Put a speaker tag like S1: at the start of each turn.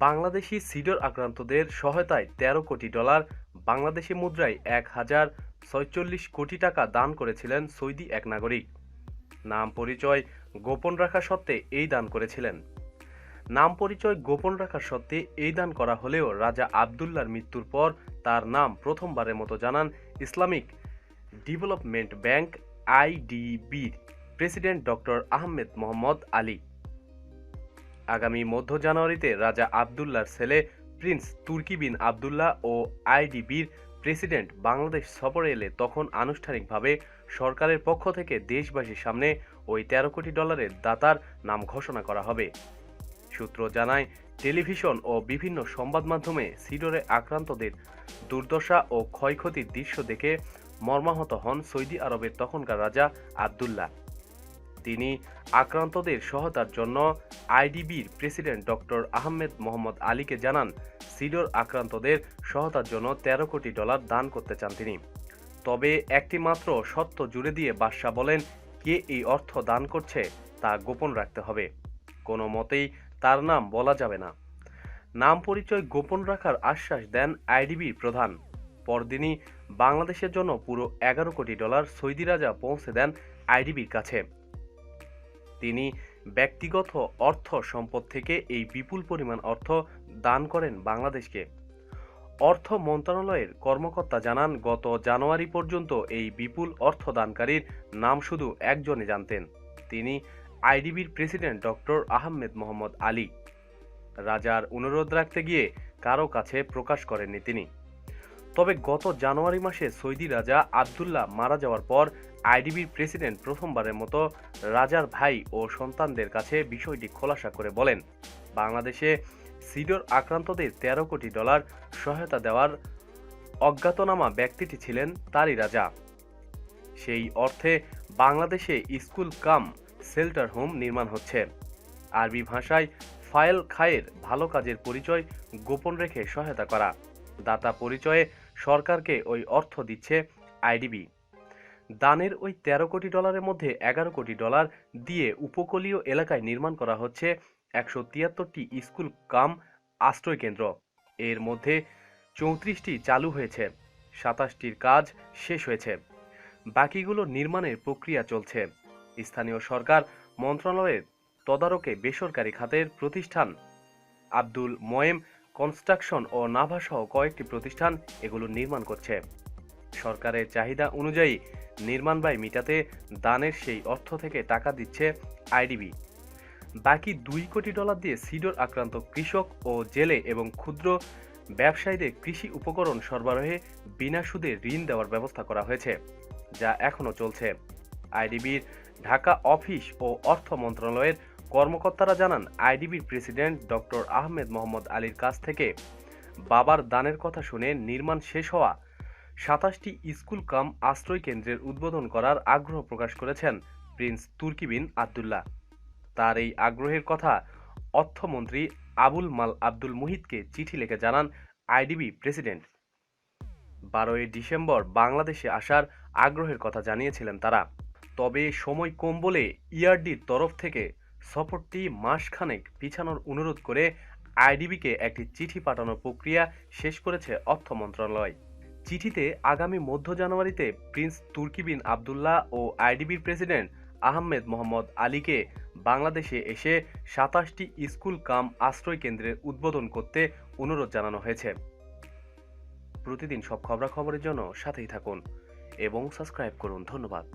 S1: Bangladeshi cedar আক্রান্তদের সহায়তায় ১৩ কোটি ডলার বাংলাদেশি মুদ্রায় ১,০৪৬ কোটি টাকা দান করেছিলেন সৌদি এক নাগরিক। নাম পরিচয় গোপন রাখা সত্ত্বে এই দান করেছিলেন। নাম পরিচয় গোপন রাখার সত্ত্বে এই দান করা হলেও রাজা আবদুল্লাহর মৃত্যুর পর তার নাম প্রথমবারের মতো জানান ইসলামিক ডেভেলপমেন্ট ব্যাংক আইডিবির president doctor Ahmed Mohammad Ali. আগামী মধ্য জানুয়ারিতে রাজা আবদুল্লাহর ছেলে প্রিন্স তুর্কি বিন আবদুল্লাহ ও আইডিবির প্রেসিডেন্ট বাংলাদেশ সফরে এলে তখন আনুষ্ঠানিকভাবে সরকারের পক্ষ থেকে দেশবাসীর সামনে ওই ১৩ কোটি ডলারের দাতার নাম ঘোষণা করা হবে। সূত্র জানায়, টেলিভিশন ও বিভিন্ন সংবাদ মাধ্যমে সিডরে আক্রান্তদের দুর্দশা ও ক্ষয়ক্ষতির দৃশ্য দেখে মর্মাহত হন সৌদি আরবের তখনকার রাজা আবদুল্লাহ। তিনি আক্রান্তদের সহায়তার জন্য আইডিবির প্রেসিডেন্ট ডক্টর আহমেদ মোহাম্মদ আলীকে জানান সিডর আক্রান্তদের সহায়তার জন্য ১৩ কোটি ডলার দান করতে চান তিনি। তবে একটি মাত্র সত্য জুড়ে দিয়ে বাদশাহ বলেন, কে এই অর্থ দান করছে তা গোপন রাখতে হবে, কোনো মতেই তার নাম বলা যাবে না। নাম পরিচয় গোপন রাখার আশ্বাস দেন আইডিবির প্রধান। পরদিনই বাংলাদেশের জন্য পুরো ১১ কোটি ডলার সৌদি রাজা পৌঁছে দেন আইডিবির কাছে। তিনি ব্যক্তিগত অর্থ সম্পদ থেকে এই বিপুল পরিমাণ অর্থ দান করেন বাংলাদেশকে। অর্থ মন্ত্রণালয়ের কর্মকর্তা জানান, গত জানুয়ারি পর্যন্ত এই বিপুল অর্থ দানকারীর নাম শুধু একজনই জানতেন, তিনি আইডিবির president doctor Ahmed Mohammad Ali. রাজার অনুরোধ রাখতে গিয়ে কারো কাছে প্রকাশ করেননি তিনি। তবে গত জানুয়ারি মাসে সৌদি রাজা আবদুল্লাহ মারা যাওয়ার পর আইডিবির প্রেসিডেন্ট প্রথমবারের মতো রাজার ভাই ও সন্তানদের কাছে বিষয়টি খোলাসা করে বলেন, বাংলাদেশে সিডর আক্রান্তদের ১৩ কোটি ডলার সহায়তা দেওয়ার অজ্ঞাতনামা ব্যক্তিটি ছিলেন তারই রাজা। সেই অর্থে বাংলাদেশে স্কুল কাম শেল্টার হোম নির্মাণ হচ্ছে। আরবি ভাষায় ফায়েল খায়ের ভালো কাজের পরিচয় গোপন রেখে সহায়তা করা। দাতা পরিচয়ে সরকারকে ওই অর্থ দিচ্ছে আইডিবি। দানের ওই ১৩ কোটি ডলারের মধ্যে ১১ কোটি ডলার দিয়ে উপকূলীয় এলাকায় নির্মাণ করা হচ্ছে ১৭৩টি স্কুল কাম আশ্রয় কেন্দ্র। এর মধ্যে ৩৪টি চালু হয়েছে, ২৭টির কাজ শেষ হয়েছে, বাকিগুলো নির্মাণের প্রক্রিয়া চলছে। স্থানীয় সরকার মন্ত্রণালয়ের তদারকে বেসরকারি খাতের প্রতিষ্ঠান আব্দুল মোয়েম কনস্ট্রাকশন ও নাভা সহ কয়েকটি প্রতিষ্ঠান এগুলো নির্মাণ করছে। সরকারের চাহিদা অনুযায়ী নির্মাণ ব্যয় মিটাতে দানের সেই অর্থ থেকে টাকা দিচ্ছে আইডিবি। বাকি ২ কোটি ডলার দিয়ে সিডর আক্রান্ত কৃষক ও জেলে এবং ক্ষুদ্র ব্যবসায়ীদের কৃষি উপকরণ সরবরাহে বিনা সুদে ঋণ দেওয়ার ব্যবস্থা করা হয়েছে, যা এখনও চলছে। আইডিবির ঢাকা অফিস ও অর্থ মন্ত্রণালয়ের কর্মকর্তারা জানান, আইডিবির প্রেসিডেন্ট ডক্টর আহমেদ মোহাম্মদ আলীর কাছ থেকে বাবার দানের কথা শুনে নির্মাণ শেষ হওয়া ২৭টি স্কুল কাম আশ্রয় কেন্দ্রের উদ্বোধন করার আগ্রহ প্রকাশ করেছেন প্রিন্স তুর্কি বিন আবদুল্লাহ। তার এই আগ্রহের কথা অর্থমন্ত্রী আবুল মাল আব্দুল মুহিতকে চিঠি লিখে জানান আইডিবি প্রেসিডেন্ট। ১২ই ডিসেম্বর বাংলাদেশে আসার আগ্রহের কথা জানিয়েছিলেন তারা। তবে সময় কম বলে ইআরডির তরফ থেকে সফরটি মাসখানেক পিছানোর অনুরোধ করে আইডিবিকে একটি চিঠি পাঠানোর প্রক্রিয়া শেষ করেছে অর্থ মন্ত্রণালয়। চিঠিতে আগামী মধ্য জানুয়ারিতে প্রিন্স তুর্কি বিন আবদুল্লাহ ও আইডিবির প্রেসিডেন্ট আহমেদ মোহাম্মদ আলীকে বাংলাদেশে এসে ২৭টি স্কুল কাম আশ্রয় কেন্দ্রের উদ্বোধন করতে অনুরোধ জানানো হয়েছে। প্রতিদিন সব খবরাখবরের জন্য সাথেই থাকুন এবং সাবস্ক্রাইব করুন। ধন্যবাদ।